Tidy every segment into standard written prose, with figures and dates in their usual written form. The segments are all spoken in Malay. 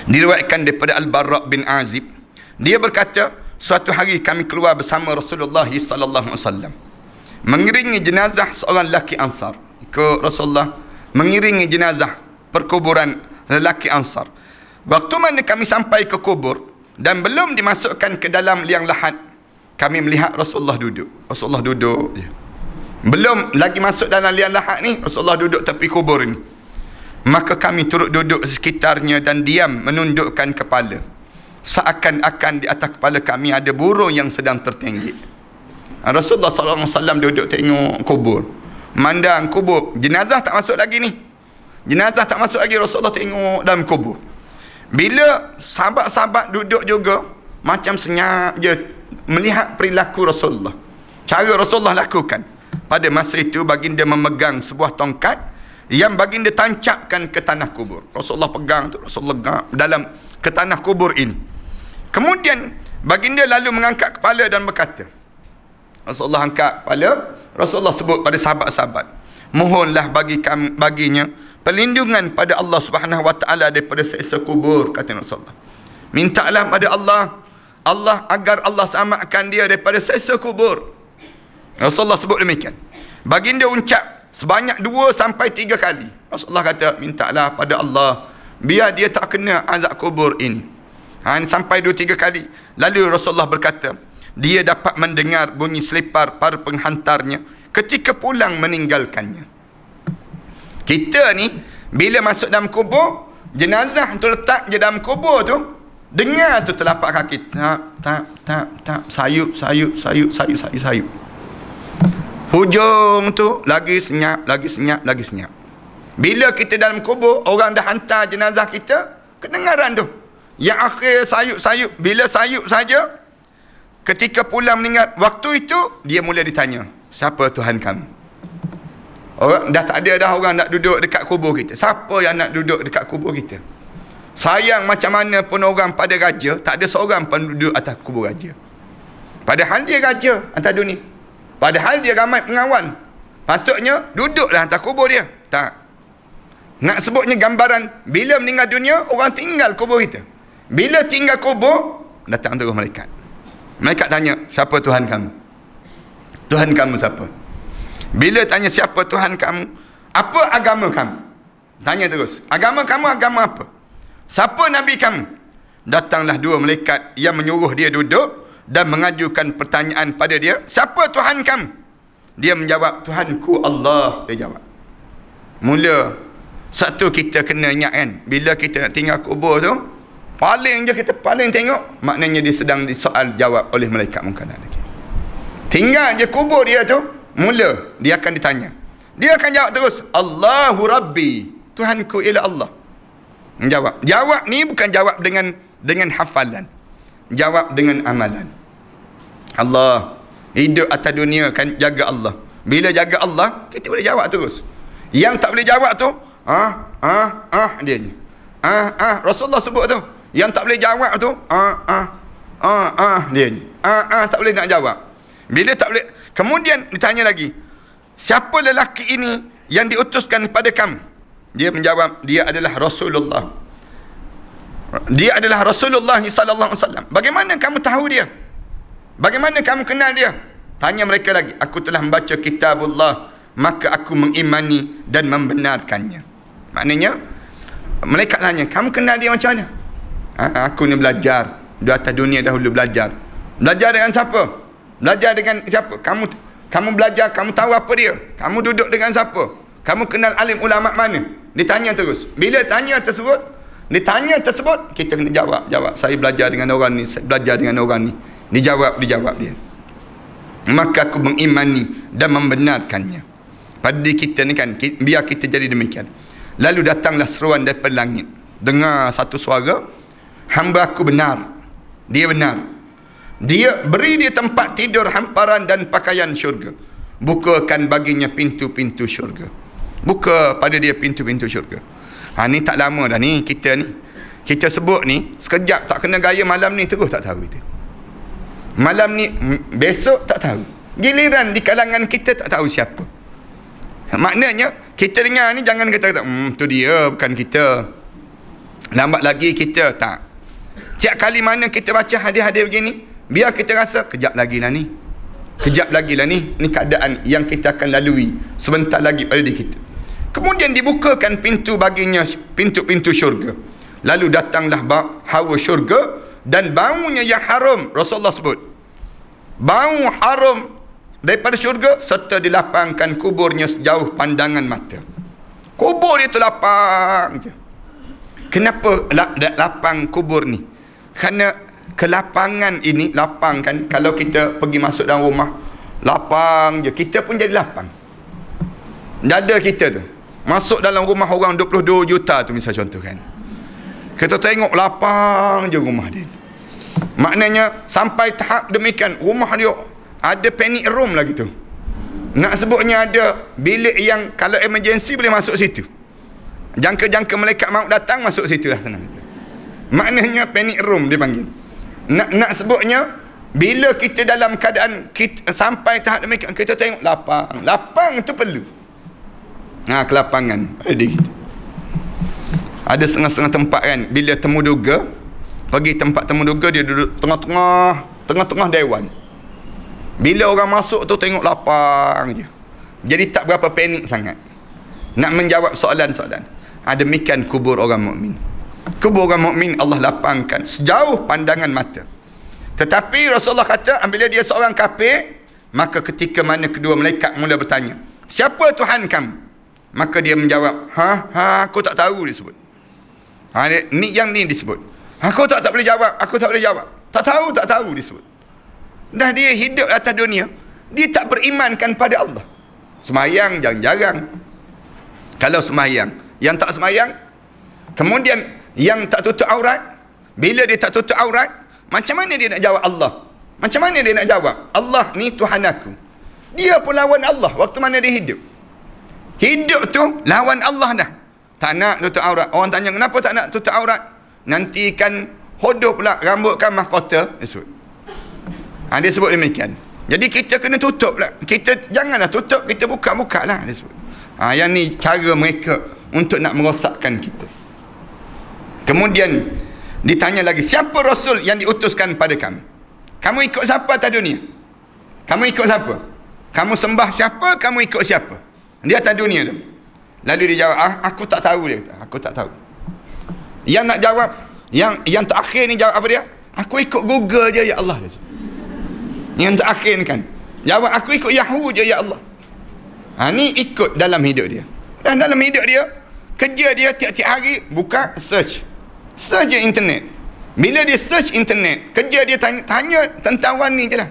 Diriwayatkan daripada Al-Bara' bin Azib, dia berkata, suatu hari kami keluar bersama Rasulullah sallallahu alaihi wasallam mengiringi jenazah seorang lelaki Ansar. Ikut Rasulullah mengiringi jenazah perkuburan lelaki Ansar. Waktu mana kami sampai ke kubur dan belum dimasukkan ke dalam liang lahat, kami melihat Rasulullah duduk. Rasulullah duduk je. Belum lagi masuk dalam liang lahat ni, Rasulullah duduk tepi kubur ni. Maka kami turut duduk sekitarnya dan diam menundukkan kepala, seakan-akan di atas kepala kami ada burung yang sedang tertenggik. Rasulullah SAW duduk tengok kubur, mandang kubur, jenazah tak masuk lagi ni, jenazah tak masuk lagi. Rasulullah tengok dalam kubur. Bila sahabat-sahabat duduk juga macam senyap je melihat perilaku Rasulullah, cara Rasulullah lakukan. Pada masa itu baginda memegang sebuah tongkat yang baginda tancapkan ke tanah kubur. Rasulullah pegang tu, Rasulullah pegang dalam ke tanah kubur ini. Kemudian baginda lalu mengangkat kepala dan berkata, Rasulullah angkat kepala, Rasulullah sebut pada sahabat-sahabat, mohonlah baginya perlindungan pada Allah Subhanahu wa taala daripada siksa kubur, kata Rasulullah. Mintalah pada Allah agar Allah selamatkan dia daripada siksa kubur. Rasulullah sebut demikian. Baginda ucap sebanyak 2 sampai 3 kali. Rasulullah kata, mintalah pada Allah biar dia tak kena azab kubur ini. Sampai 2-3 kali. Lalu Rasulullah berkata, dia dapat mendengar bunyi selipar para penghantarnya ketika pulang meninggalkannya. Kita ni bila masuk dalam kubur, jenazah tu letak je dalam kubur tu, dengar tu telapak kaki tap sayup. Hujung tu lagi senyap. Bila kita dalam kubur, orang dah hantar jenazah kita, kedengaran tu yang akhir sayup. Bila sayup saja, ketika pulang meninggal, waktu itu dia mula ditanya, siapa Tuhan kamu? Orang dah tak ada dah orang nak duduk dekat kubur kita. Siapa yang nak duduk dekat kubur kita? Sayang macam mana pun orang pada raja, tak ada seorang pun duduk atas kubur raja. Padahal dia raja atas dunia, padahal dia ramai pengawal, patutnya duduklah atas kubur dia. Tak. Nak sebutnya gambaran, bila meninggal dunia, orang tinggal kubur kita. Bila tinggal kubur, datang terus malaikat. Malaikat tanya, siapa Tuhan kamu? Tuhan kamu siapa? Bila tanya siapa Tuhan kamu, apa agama kamu? Tanya terus, agama kamu agama apa? Siapa Nabi kamu? Datanglah 2 malaikat yang menyuruh dia duduk dan mengajukan pertanyaan pada dia, siapa Tuhan kamu? Dia menjawab, Tuhanku Allah. Dia jawab. Mula satu kita kena ingat kan, bila kita nak tinggal kubur tu, kita paling tengok, maknanya dia sedang disoal jawab oleh malaikat munkar dan nakir. Tinggal je kubur dia tu, mula dia akan ditanya. Dia akan jawab terus, Allahu Rabbi, Tuhanku ialah Allah. Menjawab. Jawab ni bukan jawab dengan hafalan, jawab dengan amalan. Allah hidup atas dunia kan jaga Allah. Bila jaga Allah, kita boleh jawab terus. Yang tak boleh jawab tu, dia ni. Rasulullah sebut tu. Yang tak boleh jawab tu, dia ni. Tak boleh nak jawab. Bila tak boleh, kemudian ditanya lagi, siapa lelaki ini yang diutuskan kepada kamu? Dia menjawab, dia adalah Rasulullah. Dia adalah Rasulullah sallallahu alaihi wasallam. Bagaimana kamu tahu dia? Bagaimana kamu kenal dia? Tanya mereka lagi, aku telah membaca kitabullah, maka aku mengimani dan membenarkannya. Maknanya malaikat tanya, kamu kenal dia macam mana? Aku ni belajar di atas dunia dahulu. Belajar dengan siapa? Belajar dengan siapa? Kamu belajar, kamu tahu apa dia? Kamu duduk dengan siapa? Kamu kenal alim ulama mana? Ditanya terus. Bila ditanya tersebut, kita kena jawab. Saya belajar dengan orang ni, saya belajar dengan orang ni. Dijawab dia. Maka aku mengimani dan membenarkannya. Pada diri kita ni kan, biar kita jadi demikian. Lalu datanglah seruan daripada langit. Dengar satu suara, hamba aku benar. Dia benar. Dia beri dia tempat tidur, hamparan dan pakaian syurga. Bukakan baginya pintu-pintu syurga. Buka pada dia pintu-pintu syurga. Ni tak lama dah ni kita sebut ni, sekejap tak kena gaya, malam ni terus tak tahu kita. Malam ni, besok tak tahu. Giliran di kalangan kita tak tahu siapa. Maknanya kita dengar ni jangan kata tu dia bukan kita. Lambat lagi kita tak. Tiap kali mana kita baca hadis-hadis begini, biar kita rasa kejap lagi lah ni. Kejap lagi lah ni. Ni keadaan yang kita akan lalui sebentar lagi pada diri kita. Kemudian dibukakan pintu baginya, pintu-pintu syurga. Lalu datanglah hawa syurga dan baunya yang haram. Rasulullah sebut bau haram daripada syurga, serta dilapangkan kuburnya sejauh pandangan mata. Kubur dia tu lapang je. Kenapa lapang kubur ni? Kerana kelapangan ini, lapang kan, kalau kita pergi masuk dalam rumah, lapang je, kita pun jadi lapang. Dada kita tu masuk dalam rumah orang 22 juta tu misal contoh kan, kita tengok lapang je rumah dia. Maknanya sampai tahap demikian, rumah dia ada panic room lagi tu. Nak sebutnya ada bilik yang kalau emergency boleh masuk situ. Jangka-jangka malaikat maut datang, masuk situ lah senang. Maknanya panic room dia panggil. Nak sebutnya bila kita dalam keadaan kita, sampai tahap demikian, kita tengok lapang. Lapang tu perlu. Kelapangan pada diri kita. Ada setengah-setengah tempat kan, bila temu duga, pergi tempat temu duga, dia duduk tengah-tengah dewan. Bila orang masuk tu tengok lapang je. Jadi tak berapa panik sangat nak menjawab soalan-soalan. Demikian kubur orang mukmin. Kubur orang mukmin Allah lapangkan sejauh pandangan mata. Tetapi Rasulullah kata, bila dia seorang kafir, maka ketika mana kedua malaikat mula bertanya, siapa Tuhan kamu? Maka dia menjawab, aku tak tahu, dia sebut. Ni disebut. Aku tak boleh jawab, aku tak boleh jawab. Tak tahu disebut. Dah dia hidup atas dunia, dia tak berimankan pada Allah. Semayang jarang-jarang. Kalau semayang, yang tak semayang, kemudian yang tak tutup aurat, bila dia tak tutup aurat, macam mana dia nak jawab Allah? Macam mana dia nak jawab Allah ni Tuhan aku? Dia pun lawan Allah waktu mana dia hidup. Hidup tu lawan Allah dah. Tak nak tutup aurat. Orang tanya, kenapa tak nak tutup aurat? Nanti kan hodoh pula, rambut kan mahkota. Dia sebut. Dia sebut demikian. Jadi kita kena tutup lah. Kita janganlah tutup, kita buka-buka lah. Dia sebut. Yang ni cara mereka untuk nak merosakkan kita. Kemudian ditanya lagi, siapa Rasul yang diutuskan pada kamu? Kamu ikut siapa atas dunia? Kamu ikut siapa? Kamu sembah siapa? Kamu ikut siapa? Dia atas dunia tu. Lalu dia jawab, aku tak tahu, dia kata. Aku tak tahu. Yang nak jawab, yang terakhir ni jawab apa dia? Aku ikut Google je ya Allah. Yang terakhir ni kan jawab, aku ikut Yahoo je ya Allah. Ni ikut dalam hidup dia. Dan dalam hidup dia, kerja dia tiap-tiap hari buka search je internet. Bila dia search internet, kerja dia tanya tentang orang ni je lah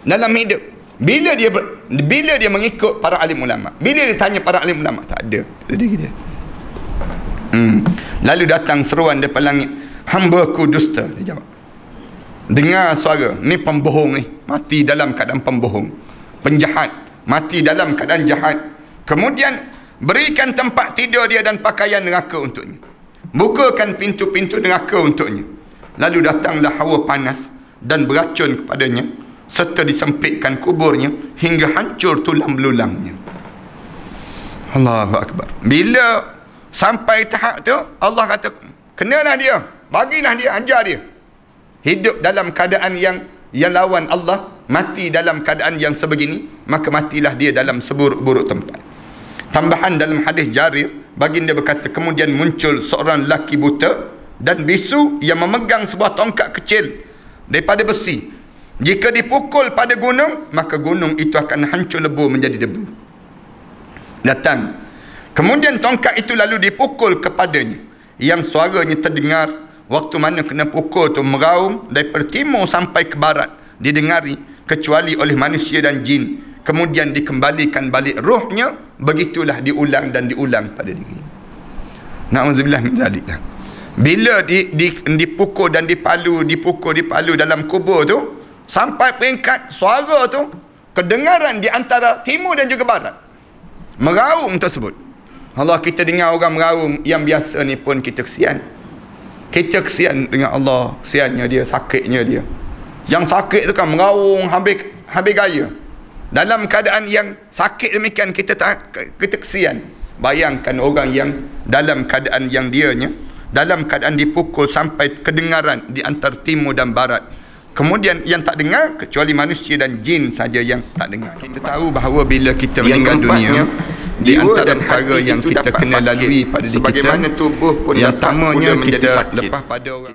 dalam hidup. Bila dia mengikut para alim ulama, bila dia tanya para alim ulama, tak ada diri dia. Lalu datang seruan daripada langit, hamba-Ku dusta, dia jawab. Dengar suara, ni pembohong ni, mati dalam keadaan pembohong, penjahat, mati dalam keadaan jahat. Kemudian berikan tempat tidur dia dan pakaian neraka untuknya, bukakan pintu-pintu neraka untuknya. Lalu datanglah hawa panas dan beracun kepadanya, serta disempitkan kuburnya hingga hancur tulang belulangnya. Allahu Akbar. Bila sampai tahap tu, Allah kata, kenalah dia, bagilah dia, ajar dia hidup dalam keadaan yang lawan Allah, mati dalam keadaan yang sebegini, maka matilah dia dalam seburuk-buruk tempat. Tambahan dalam hadis Jarir, baginda berkata, kemudian muncul seorang lelaki buta dan bisu yang memegang sebuah tongkat kecil daripada besi. Jika dipukul pada gunung, maka gunung itu akan hancur lebur menjadi debu. Datang, kemudian tongkat itu lalu dipukul kepadanya, yang suaranya terdengar waktu mana kena pukul tu meraung daripada timur sampai ke barat, didengari kecuali oleh manusia dan jin. Kemudian dikembalikan balik rohnya, begitulah diulang dan diulang pada diri. Na'udzubillah min zalik. Bila dipukul dan dipukul dalam kubur tu, sampai peringkat suara tu kedengaran di antara timur dan juga barat, meraung tersebut. Allah, kita dengar orang meraung yang biasa ni pun kita kesian. Kita kesian dengan Allah, kesiannya dia, sakitnya dia. Yang sakit tu kan meraung habis gaya. Dalam keadaan yang sakit demikian, kita kesian. Bayangkan orang yang dalam keadaan yang dianya dalam keadaan dipukul sampai kedengaran di antara timur dan barat. Kemudian yang tak dengar kecuali manusia dan jin saja yang tak dengar. Kita tahu bahawa bila kita meninggal dunia, di antara perkara yang kita kena lalui pada diri kita, yang pertamanya kita lepas pada orang